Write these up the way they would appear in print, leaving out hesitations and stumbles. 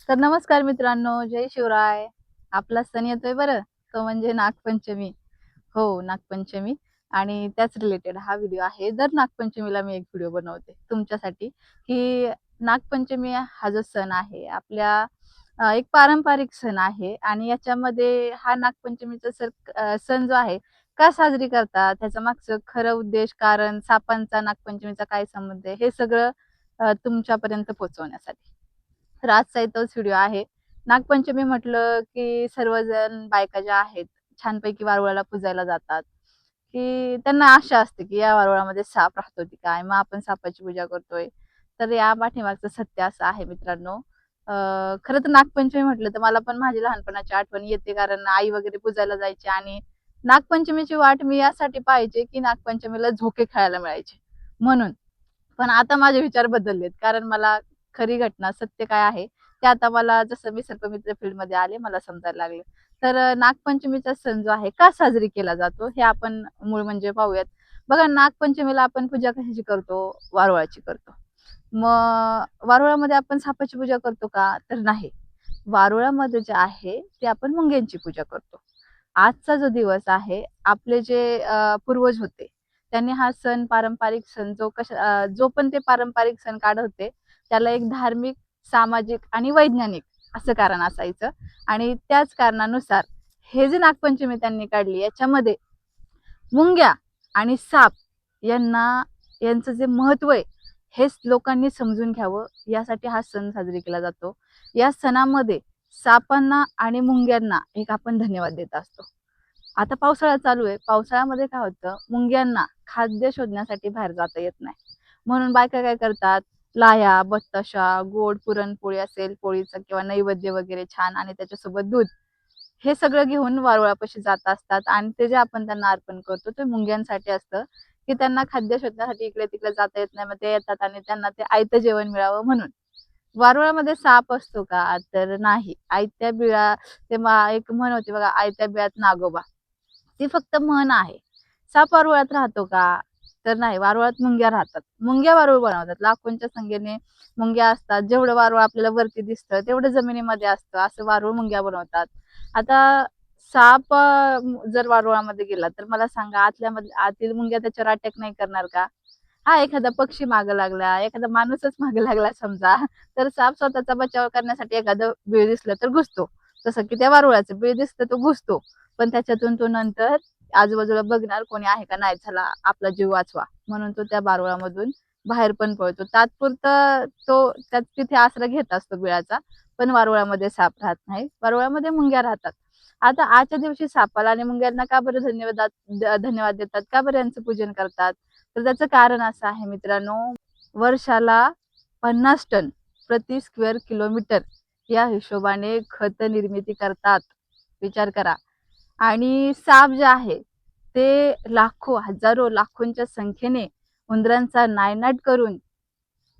तर नमस्कार मित्रांनो, जय शिवराय. आपला सण येतोय बरं, तो म्हणजे नागपंचमी. हो, नागपंचमी आणि त्याच रिलेटेड हा व्हिडिओ आहे. दर नागपंचमीला मी एक व्हिडिओ बनवते तुमच्यासाठी, की नागपंचमी हा जो सण आहे आपल्या एक पारंपरिक सण आहे आणि याच्यामध्ये हा नागपंचमीचा सण जो आहे का साजरी करतात, त्याच्या मागचं खरं उद्देश, कारण, सापांचा नागपंचमीचा काय संबंध आहे, हे सगळं तुमच्यापर्यंत पोहोचवण्यासाठी. तर आजचा तोच व्हिडिओ आहे. नागपंचमी म्हटलं की सर्वजण बायका ज्या आहेत छानपैकी वारुळाला पूजायला जातात, की त्यांना आशा असते की या वारुळामध्ये साप राहतो की काय, मग आपण सापाची पूजा करतोय. तर या पाठीमागचं सत्य असं आहे मित्रांनो. खरं तर नागपंचमी म्हटलं तर मला पण माझी लहानपणाची आठवण येते, कारण आई वगैरे पूजायला जायची आणि नागपंचमीची वाट मी यासाठी पाहायचे की नागपंचमीला झोके खेळायला मिळायचे म्हणून. पण आता माझे विचार बदललेत, कारण मला खरी घटना सत्य काय आहे ते आता मला, जसं मी सर्पमित्र फील्डमध्ये आले, मला समजायला लागले. तर नागपंचमीचा सण जो आहे का साजरी केला जातो हे आपण मूळ म्हणजे पाहूयात. बघा, नागपंचमीला आपण पूजा कशाची करतो? वारुळाची करतो. मग वारुळामध्ये आपण सापाची पूजा करतो का? तर नाही. वारुळामध्ये जे आहे ते आपण मुंग्यांची पूजा करतो. आजचा जो दिवस आहे, आपले जे पूर्वज होते, त्यांनी हा सण, पारंपरिक सण जो पण ते पारंपरिक सण काढत होते, त्याला एक धार्मिक, सामाजिक आणि वैज्ञानिक असं कारण असायचं. आणि त्याच कारणानुसार हे जे नागपंचमी त्यांनी काढली, याच्यामध्ये मुंग्या आणि साप यांना यांचं जे महत्व आहे हेच लोकांनी समजून घ्यावं, यासाठी हा सण साजरी केला जातो. या सणामध्ये सापांना आणि मुंग्यांना एक आपण धन्यवाद देत असतो. आता पावसाळा चालू आहे. पावसाळ्यामध्ये काय होतं, मुंग्यांना खाद्य शोधण्यासाठी बाहेर जाता येत नाही. म्हणून बायका काय करतात, लाह्या, बत्ताशा, गोड पुरणपोळी असेल, पोळीचा किंवा नैवेद्य वगैरे छान आणि त्याच्यासोबत दूध, हे सगळं घेऊन वारुळापाशी जात असतात आणि ते जे आपण त्यांना अर्पण करतो ते मुंग्यांसाठी असतं, की त्यांना खाद्य शोधण्यासाठी इकडे तिकडे जाता येत नाही. मग ते येतात आणि त्यांना ते आयतं जेवण मिळावं म्हणून. वारुळामध्ये साप असतो का? तर नाही. आयत्या बिळा ते एक म्हण होती बघा, आयत्या बिळात नागोबा. ती फक्त म्हण आहे. साप वारुळात राहतो का? तर नाही. वारुळात मुंग्या राहतात. मुंग्या वारुळ बनवतात. लाखोंच्या संख्येने मुंग्या असतात. जेवढं वारुळ आपल्याला वरती दिसतं तेवढं जमिनीमध्ये असतं. असं वारुळ मुंग्या बनवतात. आता साप जर वारुळामध्ये गेला तर मला सांगा, आतील मुंग्या त्याच्यावर अटॅक नाही करणार का? हा, एखादा पक्षी मागे लागला, एखादा माणूसच मागे लागला समजा, तर साप स्वतःचा बचाव करण्यासाठी एखादं बिळ दिसलं तर घुसतो. तसं की त्या वारुळाचं बिळ दिसतं तो घुसतो. पण त्याच्यातून तो नंतर आजूबाजूला बघणार कोणी आहे का, नाही, चला आपला जीव वाचवा म्हणून तो त्या वारुळामधून बाहेर पण पळतो. तात्पुरतं तो तिथे आसरा घेत असतो बिळाचा. पण वारुळामध्ये साप राहत नाही, वारुळामध्ये मुंग्या राहतात. आता आजच्या दिवशी सापाला आणि मुंग्यांना का बरं धन्यवाद देतात, का बरं यांचं पूजन करतात? तर त्याचं कारण असं आहे मित्रांनो, वर्षाला 50 टन प्रति स्क्वेअर किलोमीटर या हिशोबाने खत निर्मिती करतात. विचार करा. आणि साप जे आहे ते लाखो, हजारो, लाखोंच्या संख्येने उंदरांचा नायनाट करून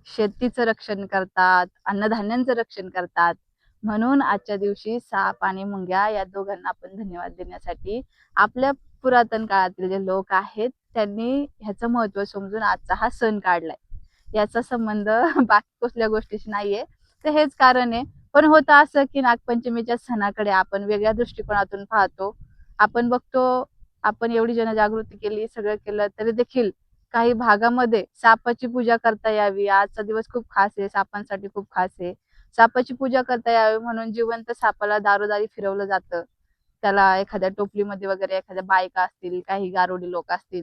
शेतीचं रक्षण करतात, अन्नधान्यांचं रक्षण करतात. म्हणून आजच्या दिवशी साप आणि मुंग्या या दोघांना आपण धन्यवाद देण्यासाठी आपल्या पुरातन काळातील जे लोक आहेत त्यांनी ह्याचं महत्व समजून आजचा हा सण काढलाय. याचा संबंध बाकी कुठल्या गोष्टीशी नाहीये. तर हेच कारण आहे. पण होतं असं की नागपंचमीच्या सणाकडे आपण वेगळ्या दृष्टिकोनातून पाहतो. आपण बघतो, आपण एवढी जनजागृती केली, सगळं केलं, तरी देखील काही भागामध्ये सापाची पूजा करता यावी. आजचा दिवस खूप खास आहे, सापांसाठी खूप खास आहे. सापाची पूजा करता यावी म्हणून जिवंत सापाला दारोदारी फिरवलं जातं. त्याला एखाद्या टोपलीमध्ये वगैरे एखाद्या बायका असतील, काही गारुडी लोक असतील,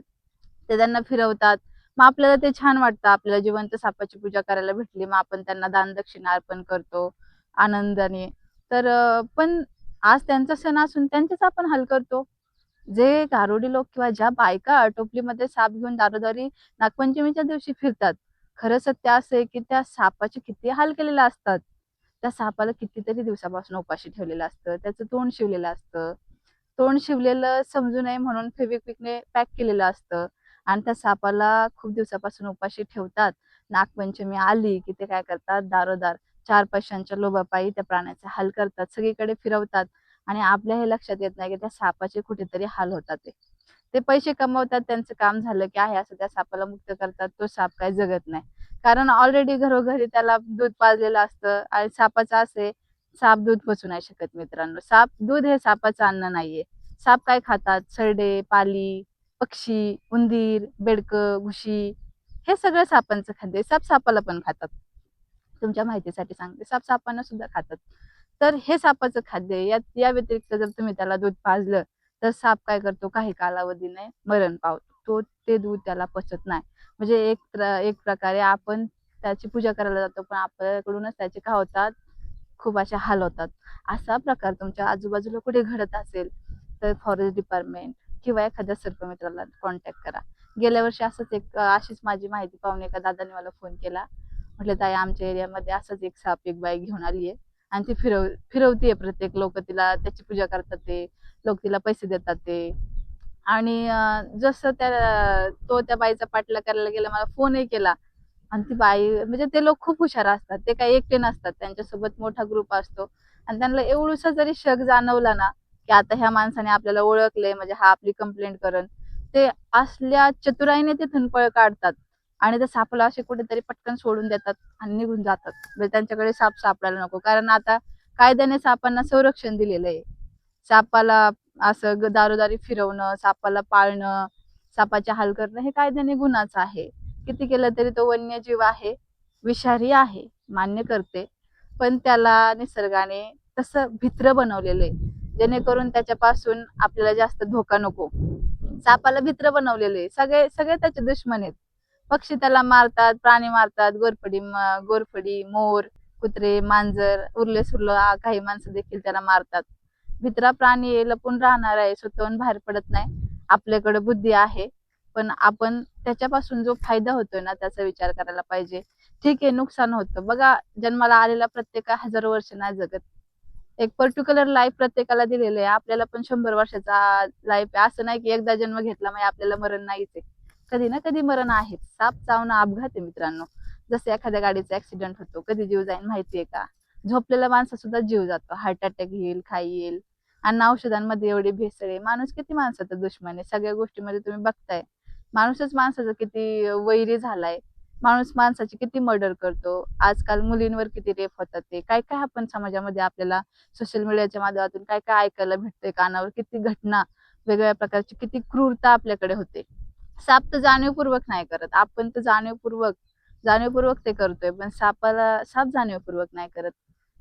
ते त्यांना फिरवतात. मग आपल्याला ते छान वाटतं, आपल्याला जिवंत सापाची पूजा करायला भेटली. मग आपण त्यांना दानदक्षिणा अर्पण करतो आनंदाने. तर पण आज त्यांचा सण असून त्यांचेच आपण हाल करतो. जे गारुडी लोक किंवा ज्या बायका टोपलीमध्ये साप घेऊन दारोदारी नागपंचमीच्या दिवशी फिरतात, खरं सत्य असं आहे की त्या सापाचे किती हाल केलेले असतात. त्या सापाला कितीतरी दिवसापासून उपाशी ठेवलेलं असतं, त्याचं तोंड शिवलेलं असतं. तोंड शिवलेलं समजू नये म्हणून फेविक्विकने पॅक केलेलं असतं आणि त्या सापाला खूप दिवसापासून उपाशी ठेवतात. नागपंचमी आली की ते काय करतात, दारोदार 4 पैशांच्या लोभापायी त्या प्राण्याचे हाल करतात, सगळीकडे फिरवतात. आणि आपल्या हे लक्षात येत नाही की त्या सापाचे कुठेतरी हाल होतात. ते पैसे कमवतात, त्यांचं काम झालं की आहे असं त्या सापाला मुक्त करतात. तो साप काही जगत नाही, कारण ऑलरेडी घरोघरी त्याला दूध पाजलेलं असतं. आणि सापाचं असे साप दूध पचू नाही शकत मित्रांनो. दूध हे सापाचं अन्न नाहीये. साप काय खातात? सरडे, पाली, पक्षी, उंदीर, बेडकं, घुशी हे सगळं सापांचं खाद्य आहे. साप सापाला पण खातात. तुमच्या माहितीसाठी सांगते, साप सापांना सुद्धा खातात. तर हे सापाचं खाद्य आहे. या व्यतिरिक्त जर तुम्ही त्याला दूध पाजलं तर साप काय करतो? काही कालावधीने मरण पावतो. ते दूध त्याला पचत नाही. म्हणजे एक प्रकारे आपण त्याची पूजा करायला जातो, पण आपल्याकडूनच त्याचे काय होतात? खूप असे हाल होतात. असा प्रकार तुमच्या आजूबाजूला कुठे घडत असेल तर फॉरेस्ट डिपार्टमेंट किंवा एखाद्या सर्पमित्राला कॉन्टॅक्ट करा. गेल्या वर्षी अशीच माझी माहिती पाहून एका दादाने मला फोन केला. म्हटलं, ताई आमच्या एरियामध्ये असंच एक साप एक बाई घेऊन आली आहे आणि ती फिरवतीये. प्रत्येक लोक तिला त्याची पूजा करतात, ते लोक तिला पैसे देतात ते. आणि जसं तो त्या बाईचा पाठलाग करायला गेला, मला फोनही केला. आणि ती बाई म्हणजे ते लोक खूप हुशार असतात. ते काही एकटे नसतात, त्यांच्यासोबत मोठा ग्रुप असतो. आणि त्यांना एवढूसा जरी शक जाणवला ना की आता ह्या माणसाने आपल्याला ओळखलंय, म्हणजे हा आपली कंप्लेंट करण, ते असल्या चतुराईने तिथून पळ काढतात आणि त्या सापाला असे कुठेतरी पटकन सोडून देतात आणि निघून जातात. म्हणजे त्यांच्याकडे साप सापडायला नको. कारण आता कायद्याने सापांना संरक्षण दिलेलं आहे. सापाला असं दारोदारी फिरवणं, सापाला पाळणं, सापाचे हाल करणं हे कायद्याने गुन्हाच आहे. किती केलं तरी तो वन्यजीव आहे, विषारी आहे, मान्य करते. पण त्याला निसर्गाने तसं भित्र बनवलेलं आहे, जेणेकरून त्याच्यापासून आपल्याला जास्त धोका नको. सापाला भित्र बनवलेलं आहे. सगळे सगळे त्याचे दुश्मन आहेत. पक्षी त्याला मारतात, प्राणी मारतात, गोरफडी, मोर, कुत्रे, मांजर, उरले सुरलं काही माणसं देखील त्याला मारतात. भित्रा प्राणी लपून राहणार आहे, स्वतःहून बाहेर पडत नाही. आपल्याकडे बुद्धी आहे, पण आपण त्याच्यापासून जो फायदा होतोय ना त्याचा विचार करायला पाहिजे. ठीक आहे, नुकसान होतं. बघा, जन्माला आलेला प्रत्येक हजारो वर्ष नाही जगत. एक पर्टिक्युलर लाईफ प्रत्येकाला दिलेलं आहे. आपल्याला पण 100 वर्षाचा लाईफ आहे. असं नाही की एकदा जन्म घेतला म्हणजे आपल्याला मरण नाहीच आहे. कधी ना कधी मरण आहेच. साप चावणं अपघात आहे मित्रांनो. जसं एखाद्या गाडीचा ऍक्सिडेंट होतो, कधी जीव जाईल माहितीये का? झोपलेल्या माणसा सुद्धा जीव जातो. हार्ट अटॅक येईल, काही येईल. अन्न औषधांमध्ये एवढी भेसळ आहे. माणूस किती माणसाचा दुश्मन आहे. सगळ्या गोष्टीमध्ये तुम्ही बघताय, माणूसच माणसाचा किती वैरी झालाय. माणूस माणसाची किती मर्डर करतो. आजकाल मुलींवर किती रेप होतात. ते काय काय आपण समाजामध्ये आपल्याला सोशल मीडियाच्या माध्यमातून काय काय ऐकायला भेटतंय. कानावर किती घटना, वेगवेगळ्या प्रकारची किती क्रूरता आपल्याकडे होते. साप तर जाणीवपूर्वक नाही करत, आपण तर जाणीवपूर्वक ते करतोय. पण साप जाणीवपूर्वक नाही करत.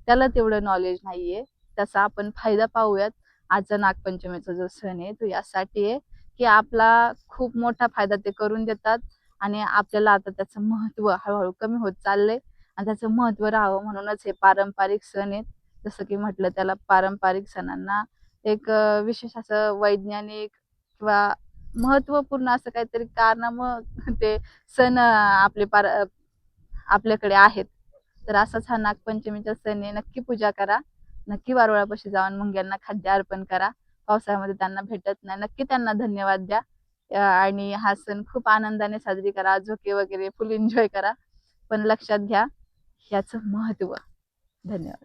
त्याला तेवढं नॉलेज नाहीये. त्याचा आपण फायदा पाहूयात. आजचा नागपंचमीचा जो सण आहे तो यासाठी आहे की आपला खूप मोठा फायदा ते करून देतात. आणि आपल्याला आता त्याचं महत्व हळूहळू कमी होत चाललंय. आणि त्याचं महत्व राहावं म्हणूनच हे पारंपरिक सण आहेत. जसं की म्हटलं, त्याला पारंपरिक सणांना एक विशेष असं वैज्ञानिक किंवा महत्वपूर्ण असं काहीतरी कारणामुळं ते सण आपल्याकडे आहेत. तर असाच हा नागपंचमीचा सण आहे. नक्की पूजा करा. नक्की वारुळापाशी जाऊन मुंग्यांना खाद्य अर्पण करा. पावसाळ्यामध्ये त्यांना भेटत नाही, नक्की त्यांना धन्यवाद द्या. आणि हा सण खूप आनंदाने साजरी करा. झोके वगैरे फुल एन्जॉय करा. पण लक्षात घ्या याचं महत्व. धन्यवाद.